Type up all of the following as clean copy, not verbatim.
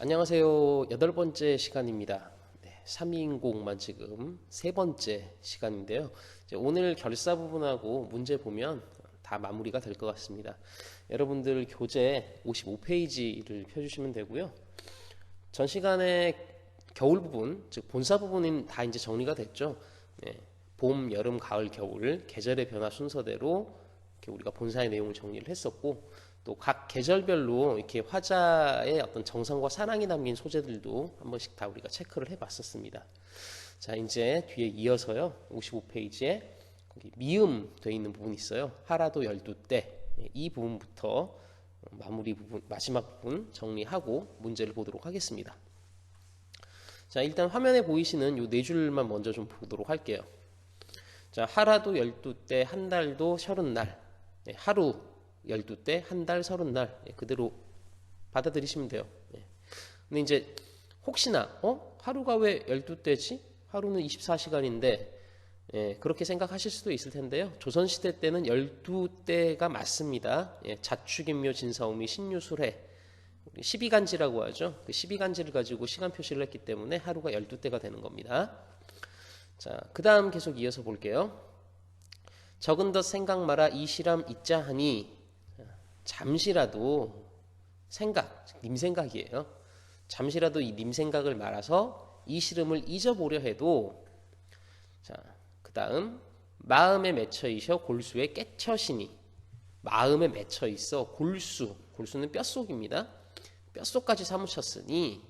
안녕하세요. 8번째 시간입니다. 네, 3인곡만 지금 3번째 시간인데요. 이제 오늘 결사 부분하고 문제 보면 다 마무리가 될 것 같습니다. 여러분들 교재 55페이지를 펴주시면 되고요. 전 시간에 겨울 부분, 즉 본사 부분은 다 이제 정리가 됐죠. 네, 봄, 여름, 가을, 겨울 계절의 변화 순서대로 이렇게 우리가 본사의 내용을 정리를 했었고, 또 각 계절별로 이렇게 화자의 어떤 정성과 사랑이 담긴 소재들도 한 번씩 다 우리가 체크를 해봤었습니다. 자, 이제 뒤에 이어서요, 55페이지에 거기 미음 돼 있는 부분이 있어요. 하라도 열두 때. 이 부분부터 마무리 부분, 마지막 부분 정리하고 문제를 보도록 하겠습니다. 자, 일단 화면에 보이시는 이 네 줄만 먼저 좀 보도록 할게요. 자, 하라도 열두 때, 한 달도 30날. 하루 12때, 한 달 30날. 그대로 받아들이시면 돼요. 근데 이제 혹시나 하루가 왜 12때지? 하루는 24시간인데 그렇게 생각하실 수도 있을 텐데요. 조선시대 때는 12때가 맞습니다. 자축인묘 진사오미 신유술해 12간지라고 하죠. 그 12간지를 가지고 시간 표시를 했기 때문에 하루가 12때가 되는 겁니다. 자, 그 다음 계속 이어서 볼게요. 적은 덧 생각 마라 이 시람 있자 하니, 잠시라도 생각, 님 생각이에요. 잠시라도 이 님 생각을 말아서 이 시름을 잊어보려 해도, 자, 그 다음 마음에 맺혀 있어 골수에 깨쳐시니, 마음에 맺혀 있어 골수는 뼛속입니다. 뼛속까지 사무쳤으니,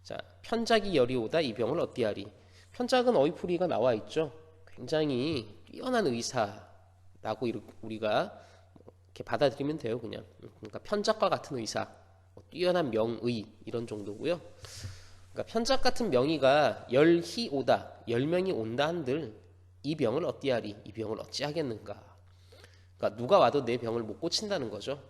자, 편작이 열이오다 이 병을 어찌하리. 편작은 어휘풀이가 나와 있죠. 굉장히 뛰어난 의사라고 우리가 이렇게 받아들이면 돼요. 그냥 그러니까 편작과 같은 의사, 뛰어난 명의 이런 정도고요. 그러니까 편작 같은 명의가 열희 오다, 10명이 온다 한들 이 병을 어찌하리, 이 병을 어찌하겠는가. 그러니까 누가 와도 내 병을 못 고친다는 거죠.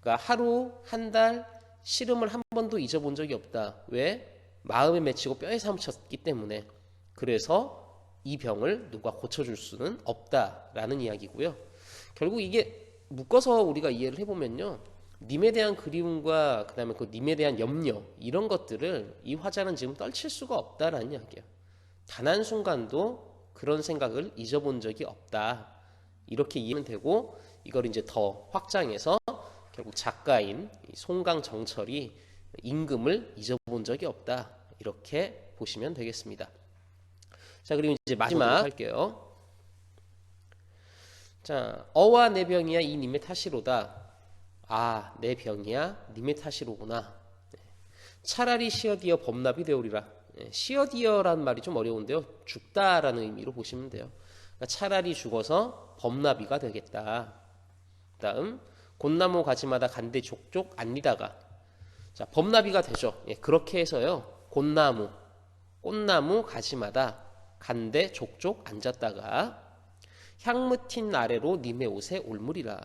그러니까 하루 한 달 시름을 한 번도 잊어본 적이 없다. 왜? 마음에 맺히고 뼈에 사무쳤기 때문에. 그래서 이 병을 누가 고쳐줄 수는 없다라는 이야기고요. 결국 이게 묶어서 우리가 이해를 해보면요, 님에 대한 그리움과 그 다음에 그 님에 대한 염려, 이런 것들을 이 화자는 지금 떨칠 수가 없다라는 이야기예요. 단 한순간도 그런 생각을 잊어본 적이 없다, 이렇게 이해하면 되고, 이걸 이제 더 확장해서 결국 작가인 송강정철이 임금을 잊어본 적이 없다, 이렇게 보시면 되겠습니다. 자, 그리고 이제 마지막 할게요. 자, 어와 내 병이야 이 님의 탓이로다. 아, 내 병이야 님의 탓이로구나. 차라리 시어디어 범납이 되오리라. 시어디어라는 말이 좀 어려운데요, 죽다라는 의미로 보시면 돼요. 그러니까 차라리 죽어서 범납이가 되겠다. 다음 곤나무 가지마다 간대 족족 안리다가, 자, 범납이가 되죠. 그렇게 해서요, 꽃나무 가지마다 간대 족족 앉았다가 향무 튄 아래로 님의 옷에 올무리라.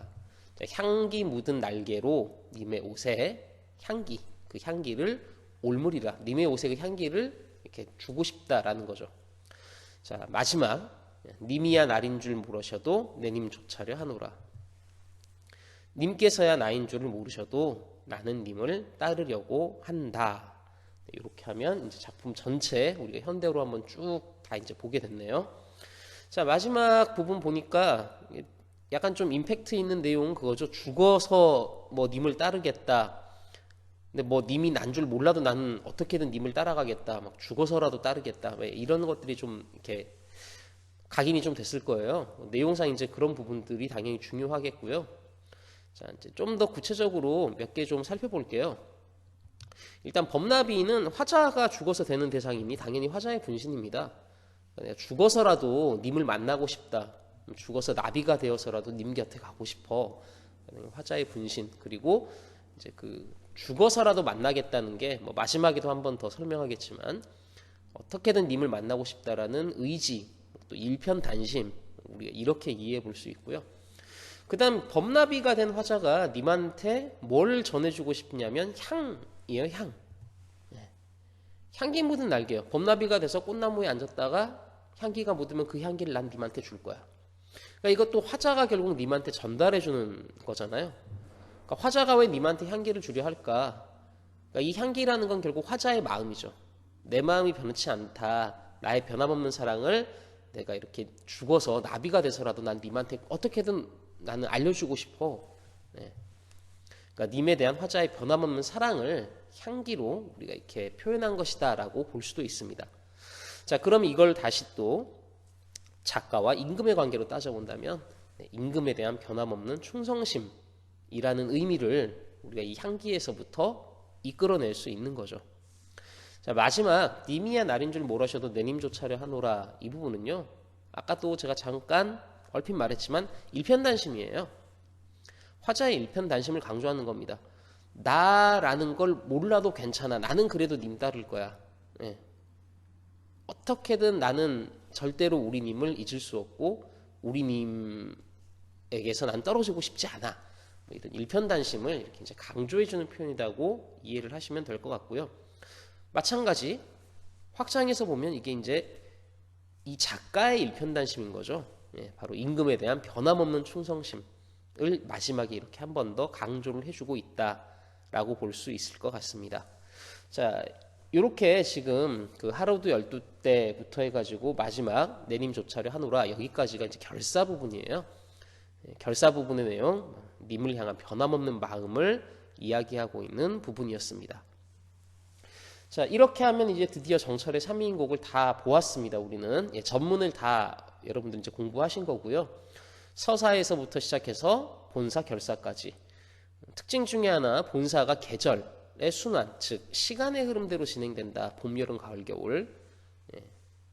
향기 묻은 날개로 님의 옷에 향기, 그 향기를 올무리라. 님의 옷에 그 향기를 이렇게 주고 싶다라는 거죠. 자, 마지막 님이야 날인 줄 모르셔도 내 님 조차려 하노라. 님께서야 나인 줄을 모르셔도 나는 님을 따르려고 한다. 이렇게 하면 이제 작품 전체 우리가 현대어로 한번 쭉 다 이제 보게 됐네요. 자, 마지막 부분 보니까 약간 좀 임팩트 있는 내용은 그거죠. 죽어서 뭐 님을 따르겠다. 근데 뭐 님이 난 줄 몰라도 나는 어떻게든 님을 따라가겠다. 막 죽어서라도 따르겠다. 왜 이런 것들이 좀 이렇게 각인이 좀 됐을 거예요. 내용상 이제 그런 부분들이 당연히 중요하겠고요. 자, 이제 좀 더 구체적으로 몇 개 좀 살펴볼게요. 일단 범나비는 화자가 죽어서 되는 대상이니 당연히 화자의 분신입니다. 죽어서라도 님을 만나고 싶다, 죽어서 나비가 되어서라도 님 곁에 가고 싶어, 화자의 분신. 그리고 이제 그 죽어서라도 만나겠다는 게 뭐 마지막에도 한 번 더 설명하겠지만 어떻게든 님을 만나고 싶다라는 의지, 또 일편단심, 우리가 이렇게 이해해 볼 수 있고요. 그 다음 범나비가 된 화자가 님한테 뭘 전해주고 싶냐면 향이에요. 향기 묻은 날개요. 범나비가 돼서 꽃나무에 앉았다가 향기가 묻으면 그 향기를 난 님한테 줄 거야. 그러니까 이것도 화자가 결국 님한테 전달해 주는 거잖아요. 그러니까 화자가 왜 님한테 향기를 주려 할까? 그러니까 이 향기라는 건 결국 화자의 마음이죠. 내 마음이 변치 않다. 나의 변함없는 사랑을 내가 이렇게 죽어서 나비가 돼서라도 난 님한테 어떻게든 나는 알려주고 싶어. 네. 그러니까 님에 대한 화자의 변함없는 사랑을 향기로 우리가 이렇게 표현한 것이다라고 볼 수도 있습니다. 자, 그럼 이걸 다시 또 작가와 임금의 관계로 따져본다면 임금에 대한 변함없는 충성심이라는 의미를 우리가 이 향기에서부터 이끌어낼 수 있는 거죠. 자, 마지막 님이야 날인 줄 모르셔도 내님 조차려 하노라 이 부분은요. 아까 또 제가 잠깐 얼핏 말했지만 일편단심이에요. 화자의 일편단심을 강조하는 겁니다. 나라는 걸 몰라도 괜찮아. 나는 그래도 님 따를 거야. 네. 어떻게든 나는 절대로 우리 님을 잊을 수 없고 우리 님에게서 난 떨어지고 싶지 않아. 뭐 이런 일편단심을 이렇게 이제 강조해주는 표현이라고 이해를 하시면 될 것 같고요. 마찬가지 확장해서 보면 이게 이제 이 작가의 일편단심인 거죠. 예, 바로 임금에 대한 변함없는 충성심을 마지막에 이렇게 한 번 더 강조를 해주고 있다라고 볼 수 있을 것 같습니다. 자, 이렇게 지금 그 하루도 12때부터 해가지고 마지막 내님 조차려 하노라 여기까지가 이제 결사 부분이에요. 결사 부분의 내용, 님을 향한 변함없는 마음을 이야기하고 있는 부분이었습니다. 자, 이렇게 하면 이제 드디어 정철의 3인곡을 다 보았습니다. 우리는 전문을 다 여러분들 이제 공부하신 거고요. 서사에서부터 시작해서 본사, 결사까지 특징 중에 하나 본사가 계절의 순환, 즉 시간의 흐름대로 진행된다. 봄, 여름, 가을, 겨울.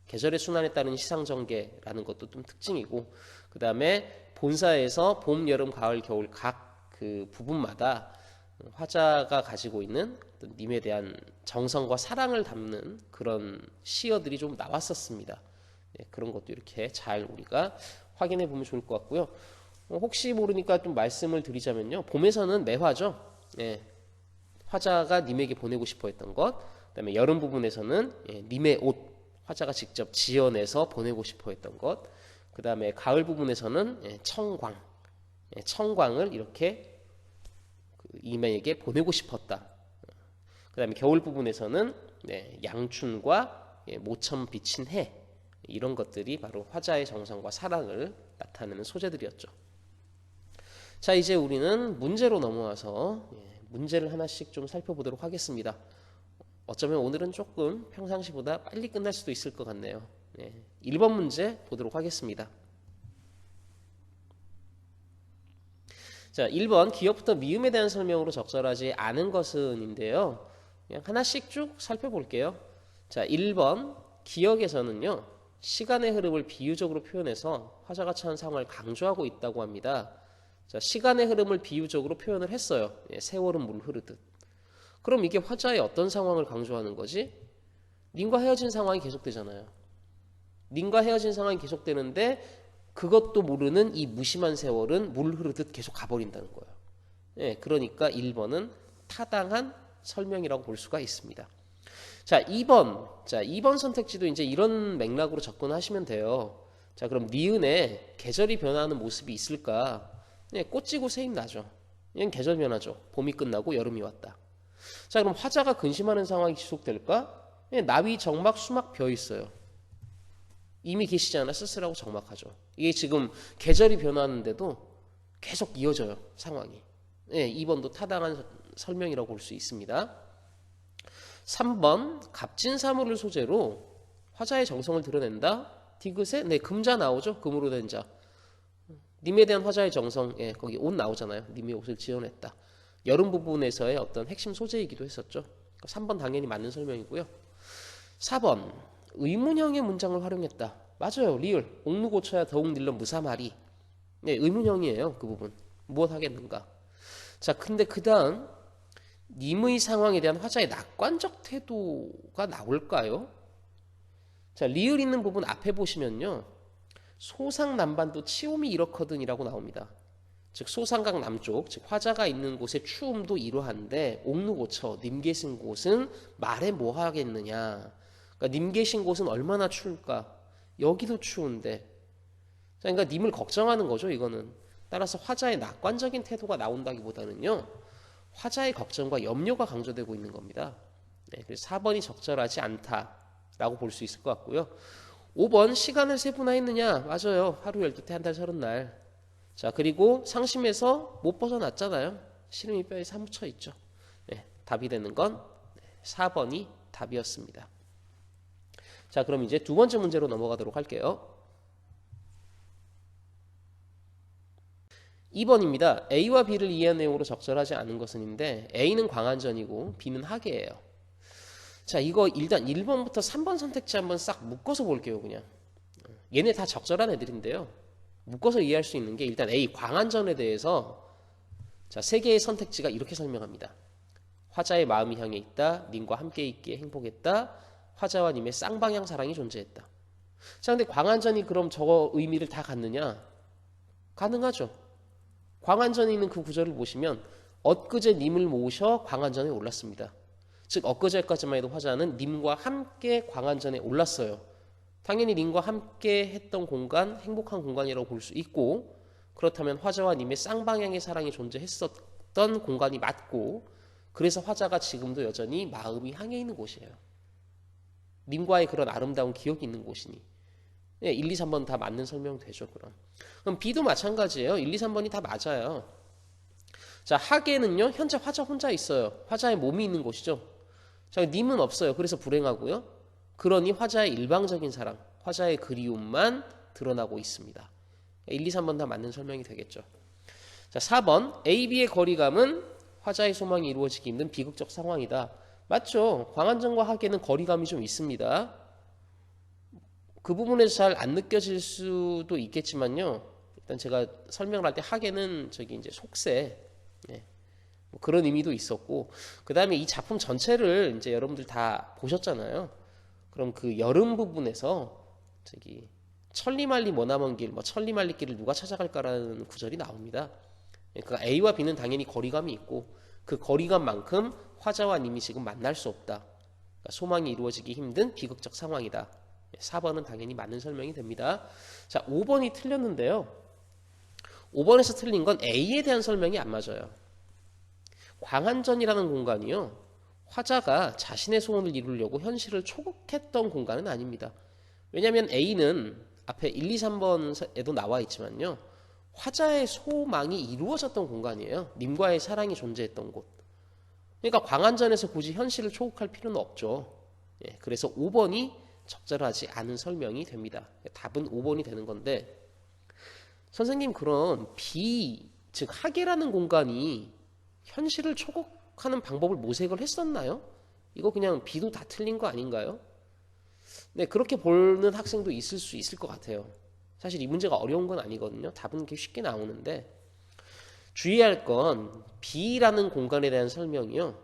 계절의 순환에 따른 시상전개라는 것도 좀 특징이고, 그 다음에 본사에서 봄, 여름, 가을, 겨울 각 그 부분마다 화자가 가지고 있는 님에 대한 정성과 사랑을 담는 그런 시어들이 좀 나왔었습니다. 그런 것도 이렇게 잘 우리가 확인해 보면 좋을 것 같고요. 혹시 모르니까 좀 말씀을 드리자면요. 봄에서는 매화죠. 화자가 님에게 보내고 싶어 했던 것. 그다음에 여름 부분에서는 님의 옷, 화자가 직접 지어내서 보내고 싶어 했던 것. 그 다음에 가을 부분에서는 청광, 청광을 이렇게 임에게 보내고 싶었다. 그 다음에 겨울 부분에서는 양춘과 모처럼 비친 해, 이런 것들이 바로 화자의 정성과 사랑을 나타내는 소재들이었죠. 자, 이제 우리는 문제로 넘어와서 문제를 하나씩 좀 살펴보도록 하겠습니다. 어쩌면 오늘은 조금 평상시보다 빨리 끝날 수도 있을 것 같네요. 1번 문제 보도록 하겠습니다. 자, 1번 기역부터 미음에 대한 설명으로 적절하지 않은 것은인데요. 그냥 하나씩 쭉 살펴볼게요. 자, 1번 기역에서는요. 시간의 흐름을 비유적으로 표현해서 화자가 처한 상황을 강조하고 있다고 합니다. 자, 시간의 흐름을 비유적으로 표현을 했어요. 세월은 물 흐르듯. 그럼 이게 화자의 어떤 상황을 강조하는 거지? 님과 헤어진 상황이 계속되잖아요. 님과 헤어진 상황이 계속되는데 그것도 모르는 이 무심한 세월은 물 흐르듯 계속 가버린다는 거예요. 그러니까 1번은 타당한 설명이라고 볼 수가 있습니다. 자, 2번 선택지도 이제 이런 맥락으로 접근하시면 돼요. 자, 그럼 니은에 계절이 변화하는 모습이 있을까? 꽃 지고 새잎 나죠. 이건 계절 변화죠. 봄이 끝나고 여름이 왔다. 자, 그럼 화자가 근심하는 상황이 지속될까? 나위, 정막, 수막 벼 있어요. 이미 계시지 않아 쓸쓸하고 적막하죠. 이게 지금 계절이 변하는데도 계속 이어져요. 상황이. 2번도 타당한 설명이라고 볼 수 있습니다. 3번 갑진사물을 소재로 화자의 정성을 드러낸다. 디귿에 금자 나오죠. 금으로 된 자. 님에 대한 화자의 정성, 거기 옷 나오잖아요. 님의 옷을 지어냈다. 여름 부분에서의 어떤 핵심 소재이기도 했었죠. 3번 당연히 맞는 설명이고요. 4번 의문형의 문장을 활용했다. 맞아요. 리을. 옥루 고쳐야 더욱 늘러 무사말이. 의문형이에요. 그 부분. 무엇 하겠는가. 자, 근데 그 다음 님의 상황에 대한 화자의 낙관적 태도가 나올까요? 자, 리을 있는 부분 앞에 보시면요. 소상남반도 치움이 이렇거든이라고 나옵니다. 즉 소상강 남쪽, 즉 화자가 있는 곳의 추움도 이러한데 옥루 고쳐, 님 계신 곳은 말해 뭐 하겠느냐. 그러니까 님 계신 곳은 얼마나 추울까? 여기도 추운데. 그러니까 님을 걱정하는 거죠, 이거는. 따라서 화자의 낙관적인 태도가 나온다기보다는요. 화자의 걱정과 염려가 강조되고 있는 겁니다. 네, 그래서 4번이 적절하지 않다라고 볼 수 있을 것 같고요. 5번 시간을 세분화했느냐? 맞아요. 하루 12태 한 달 30날. 자, 그리고 상심에서 못 벗어났잖아요. 시름이 뼈에 사무쳐 있죠. 네, 답이 되는 건 4번이 답이었습니다. 자, 그럼 이제 두 번째 문제로 넘어가도록 할게요. 2번입니다. A와 B를 이해한 내용으로 적절하지 않은 것은인데 A는 광안전이고 B는 하계예요. 자, 이거 일단 1번부터 3번 선택지 한번 싹 묶어서 볼게요. 그냥 얘네 다 적절한 애들인데요. 묶어서 이해할 수 있는 게 일단 A 광안전에 대해서 자, 세 개의 선택지가 이렇게 설명합니다. 화자의 마음이 향해 있다. 님과 함께 있기에 행복했다. 화자와 님의 쌍방향 사랑이 존재했다. 자, 근데 광안전이 그럼 저거 의미를 다 갖느냐? 가능하죠. 광안전에 있는 그 구절을 보시면 엊그제 님을 모셔 광안전에 올랐습니다. 즉 엊그제까지만 해도 화자는 님과 함께 광안전에 올랐어요. 당연히 님과 함께 했던 공간, 행복한 공간이라고 볼 수 있고, 그렇다면 화자와 님의 쌍방향의 사랑이 존재했었던 공간이 맞고, 그래서 화자가 지금도 여전히 마음이 향해 있는 곳이에요. 님과의 그런 아름다운 기억이 있는 곳이니. 네, 1, 2, 3번 다 맞는 설명 되죠. 그럼 B도 마찬가지예요. 1, 2, 3번이 다 맞아요. 자, 하계는요, 현재 화자 혼자 있어요. 화자의 몸이 있는 곳이죠. 자, 님은 없어요. 그래서 불행하고요. 그러니 화자의 일방적인 사랑, 화자의 그리움만 드러나고 있습니다. 1, 2, 3번 다 맞는 설명이 되겠죠. 자, 4번 A, B의 거리감은 화자의 소망이 이루어지기 힘든 비극적 상황이다. 맞죠. 광안전과 하계는 거리감이 좀 있습니다. 그 부분에서 잘 안 느껴질 수도 있겠지만요. 일단 제가 설명을 할 때 하계는 저기 이제 속세, 네. 뭐 그런 의미도 있었고, 그 다음에 이 작품 전체를 이제 여러분들 다 보셨잖아요. 그럼 그 여름 부분에서 저기 천리말리 머나먼 길, 뭐 천리말리 길을 누가 찾아갈까라는 구절이 나옵니다. 그러니까 A와 B는 당연히 거리감이 있고, 그 거리감만큼 화자와 님이 지금 만날 수 없다. 그러니까 소망이 이루어지기 힘든 비극적 상황이다. 4번은 당연히 맞는 설명이 됩니다. 자, 5번이 틀렸는데요. 5번에서 틀린 건 A에 대한 설명이 안 맞아요. 광안전이라는 공간이요, 화자가 자신의 소원을 이루려고 현실을 초국했던 공간은 아닙니다. 왜냐하면 A는 앞에 1, 2, 3번에도 나와 있지만요, 화자의 소망이 이루어졌던 공간이에요. 님과의 사랑이 존재했던 곳. 그러니까 광안전에서 굳이 현실을 초국할 필요는 없죠. 예, 그래서 5번이 적절하지 않은 설명이 됩니다. 답은 5번이 되는 건데, 선생님 그럼 B, 즉 하계라는 공간이 현실을 초국하는 방법을 모색을 했었나요? 이거 그냥 B도 다 틀린 거 아닌가요? 네, 그렇게 보는 학생도 있을 수 있을 것 같아요. 사실 이 문제가 어려운 건 아니거든요. 답은 이렇게 쉽게 나오는데, 주의할 건 B라는 공간에 대한 설명이요,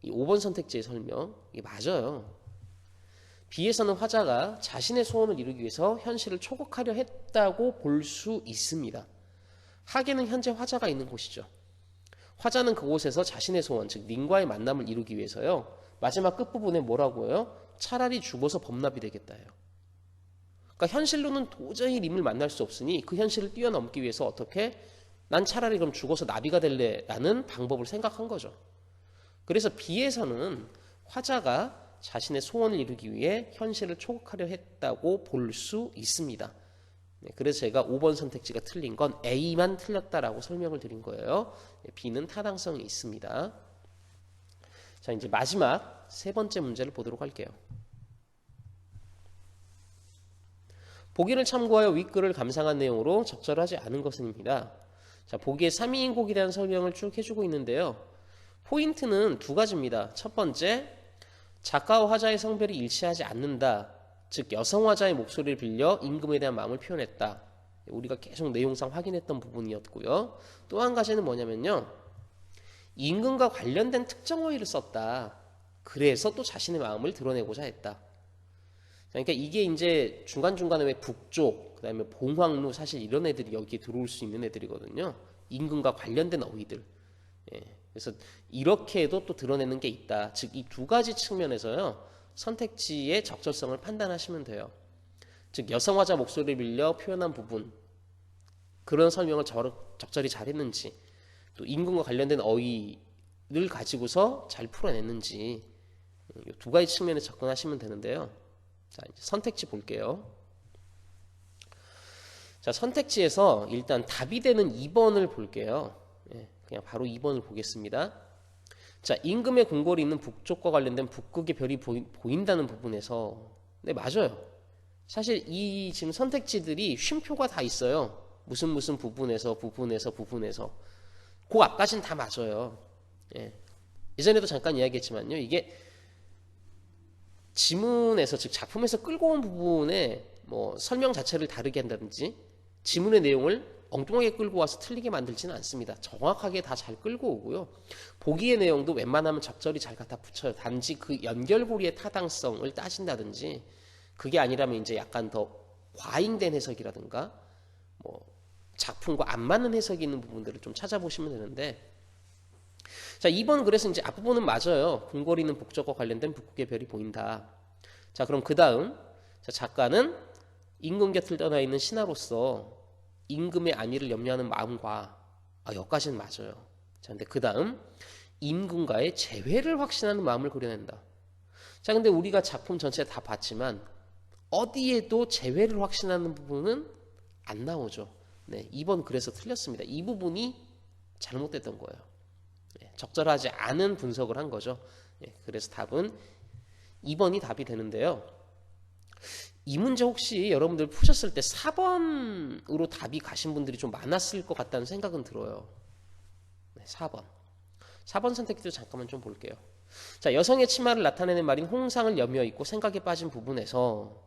이 5번 선택지의 설명, 이게 맞아요. B에서는 화자가 자신의 소원을 이루기 위해서 현실을 초국하려 했다고 볼 수 있습니다. 하계는 현재 화자가 있는 곳이죠. 화자는 그곳에서 자신의 소원, 즉 님과의 만남을 이루기 위해서요, 마지막 끝부분에 뭐라고 해요? 차라리 죽어서 범납이 되겠다예요. 그러니까 현실로는 도저히 님을 만날 수 없으니 그 현실을 뛰어넘기 위해서 어떻게? 난 차라리 그럼 죽어서 나비가 될래 라는 방법을 생각한 거죠. 그래서 B에서는 화자가 자신의 소원을 이루기 위해 현실을 초국하려 했다고 볼 수 있습니다. 네, 그래서 제가 5번 선택지가 틀린 건 A만 틀렸다라고 설명을 드린 거예요. B는 타당성이 있습니다. 자, 이제 마지막 세 번째 문제를 보도록 할게요. 보기를 참고하여 윗글을 감상한 내용으로 적절하지 않은 것은입니다. 자, 보기에 3인곡에 대한 설명을 쭉 해주고 있는데요. 포인트는 두 가지입니다. 첫 번째, 작가와 화자의 성별이 일치하지 않는다. 즉 여성 화자의 목소리를 빌려 임금에 대한 마음을 표현했다. 우리가 계속 내용상 확인했던 부분이었고요. 또 한 가지는 뭐냐면요, 임금과 관련된 특정 어휘를 썼다. 그래서 또 자신의 마음을 드러내고자 했다. 그러니까 이게 이제 중간중간에 왜 북쪽, 그 다음에 봉황루, 사실 이런 애들이 여기에 들어올 수 있는 애들이거든요. 임금과 관련된 어휘들. 예. 그래서 이렇게도 또 드러내는 게 있다. 즉 이 두 가지 측면에서요, 선택지의 적절성을 판단하시면 돼요. 즉 여성 화자 목소리를 빌려 표현한 부분, 그런 설명을 적절히 잘했는지, 또 임금과 관련된 어휘 가지고서 잘 풀어냈는지 이 두 가지 측면에 접근하시면 되는데요. 자, 이제 선택지 볼게요. 자, 선택지에서 일단 답이 되는 2번을 볼게요. 그냥 바로 2번을 보겠습니다. 자, 임금의 궁궐이 있는 북쪽과 관련된 북극의 별이 보인다는 부분에서 네, 맞아요. 사실 이 지금 선택지들이 쉼표가 다 있어요. 무슨 부분에서 그 앞까지는 다 맞아요. 예전에도 잠깐 이야기했지만요. 이게 지문에서 즉 작품에서 끌고 온 부분에 뭐 설명 자체를 다르게 한다든지 지문의 내용을 엉뚱하게 끌고 와서 틀리게 만들지는 않습니다. 정확하게 다 잘 끌고 오고요. 보기의 내용도 웬만하면 적절히 잘 갖다 붙여요. 단지 그 연결고리의 타당성을 따진다든지 그게 아니라면 이제 약간 더 과잉된 해석이라든가 뭐 작품과 안 맞는 해석이 있는 부분들을 좀 찾아보시면 되는데 자, 2번 그래서 이제 앞부분은 맞아요. 궁궐이 있는 북쪽과 관련된 북극의 별이 보인다. 자, 그럼 그 다음 작가는 임금 곁을 떠나 있는 신하로서 임금의 안위를 염려하는 마음과 여기까지는 맞아요. 자, 근데 그 다음 임금과의 재회를 확신하는 마음을 그려낸다. 자, 근데 우리가 작품 전체 다 봤지만 어디에도 재회를 확신하는 부분은 안 나오죠. 네, 2번 그래서 틀렸습니다. 이 부분이 잘못됐던 거예요. 적절하지 않은 분석을 한 거죠. 그래서 답은 2번이 답이 되는데요. 이 문제 혹시 여러분들 푸셨을 때 4번으로 답이 가신 분들이 좀 많았을 것 같다는 생각은 들어요. 4번 선택지도 잠깐만 좀 볼게요. 자, 여성의 치마를 나타내는 말인 홍상을 여며 있고 생각에 빠진 부분에서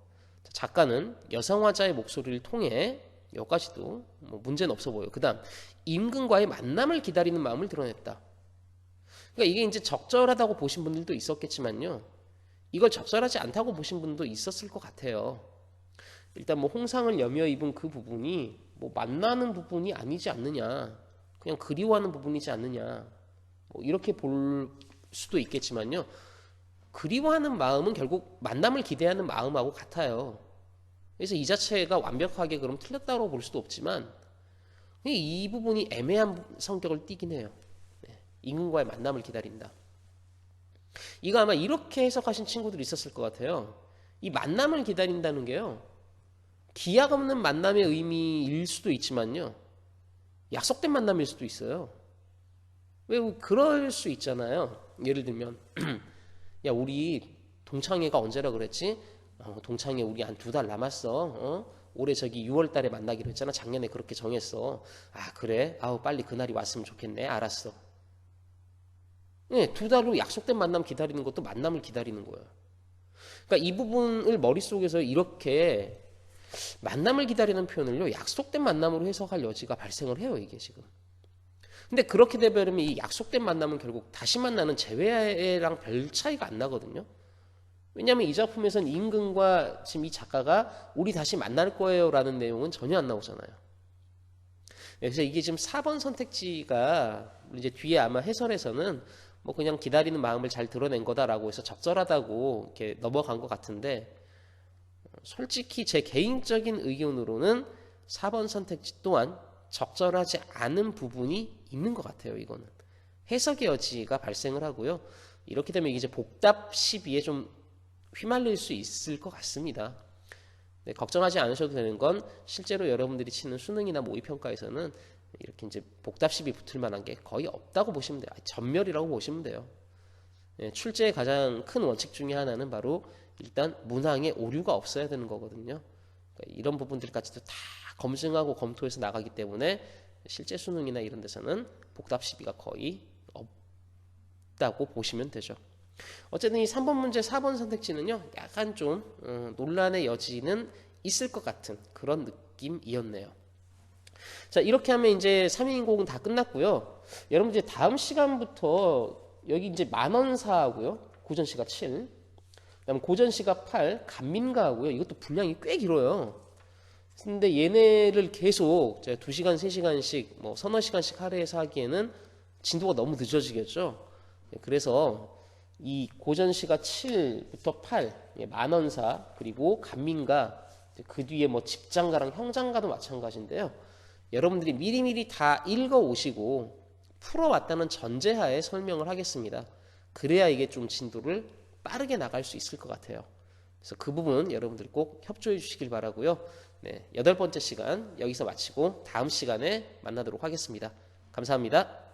작가는 여성화자의 목소리를 통해 여기까지도 뭐 문제는 없어 보여요. 그 다음 임금과의 만남을 기다리는 마음을 드러냈다. 그러니까 이게 이제 적절하다고 보신 분들도 있었겠지만요. 이걸 적절하지 않다고 보신 분도 있었을 것 같아요. 일단 뭐 홍상을 여며 입은 그 부분이 뭐 만나는 부분이 아니지 않느냐, 그냥 그리워하는 부분이지 않느냐, 뭐 이렇게 볼 수도 있겠지만요. 그리워하는 마음은 결국 만남을 기대하는 마음하고 같아요. 그래서 이 자체가 완벽하게 그럼 틀렸다고 볼 수도 없지만 이 부분이 애매한 성격을 띠긴 해요. 임금과의 만남을 기다린다. 이거 아마 이렇게 해석하신 친구들이 있었을 것 같아요. 이 만남을 기다린다는 게요. 기약 없는 만남의 의미일 수도 있지만요. 약속된 만남일 수도 있어요. 왜 그럴 수 있잖아요. 예를 들면 야, 우리 동창회가 언제라 그랬지? 동창회 우리 한 2달 남았어. 올해 저기 6월 달에 만나기로 했잖아. 작년에 그렇게 정했어. 아, 그래? 아우, 빨리 그날이 왔으면 좋겠네. 알았어. 네, 2달 후 약속된 만남 기다리는 것도 만남을 기다리는 거예요. 그러니까 이 부분을 머릿속에서 이렇게 만남을 기다리는 표현을요, 약속된 만남으로 해석할 여지가 발생을 해요, 이게 지금. 근데 그렇게 되면 이 약속된 만남은 결국 다시 만나는 재회랑 별 차이가 안 나거든요. 왜냐하면 이 작품에서는 임금과 지금 이 작가가 우리 다시 만날 거예요 라는 내용은 전혀 안 나오잖아요. 그래서 이게 지금 4번 선택지가 이제 뒤에 아마 해설에서는 뭐 그냥 기다리는 마음을 잘 드러낸 거다라고 해서 적절하다고 이렇게 넘어간 것 같은데, 솔직히 제 개인적인 의견으로는 4번 선택지 또한 적절하지 않은 부분이 있는 것 같아요. 이거는 해석의 여지가 발생을 하고요. 이렇게 되면 이제 복답 시비에 좀 휘말릴 수 있을 것 같습니다. 네, 걱정하지 않으셔도 되는 건 실제로 여러분들이 치는 수능이나 모의평가에서는 이렇게 이제 복답 시비 붙을 만한 게 거의 없다고 보시면 돼요. 전멸이라고 보시면 돼요. 네, 출제의 가장 큰 원칙 중에 하나는 바로 일단 문항에 오류가 없어야 되는 거거든요. 그러니까 이런 부분들까지도 다 검증하고 검토해서 나가기 때문에 실제 수능이나 이런 데서는 복답 시비가 거의 없다고 보시면 되죠. 어쨌든 이 3번 문제 4번 선택지는요, 약간 좀 논란의 여지는 있을 것 같은 그런 느낌이었네요. 자, 이렇게 하면 이제 3인공은 다 끝났고요. 여러분 이제 다음 시간부터 여기 이제 만원사하고요, 고전시가 7, 그다음 고전시가 8, 간민가하고요. 이것도 분량이 꽤 길어요. 근데 얘네를 계속 2시간, 3시간씩 뭐 서너 시간씩 할애해서 하기에는 진도가 너무 늦어지겠죠. 그래서 이 고전시가 7부터 8, 만원사, 그리고 간민가, 그 뒤에 뭐 집장가랑 형장가도 마찬가지인데요. 여러분들이 미리미리 다 읽어 오시고 풀어왔다는 전제하에 설명을 하겠습니다. 그래야 이게 좀 진도를 빠르게 나갈 수 있을 것 같아요. 그래서 그 부분 여러분들 꼭 협조해 주시길 바라고요. 네, 8번째 시간 여기서 마치고 다음 시간에 만나도록 하겠습니다. 감사합니다.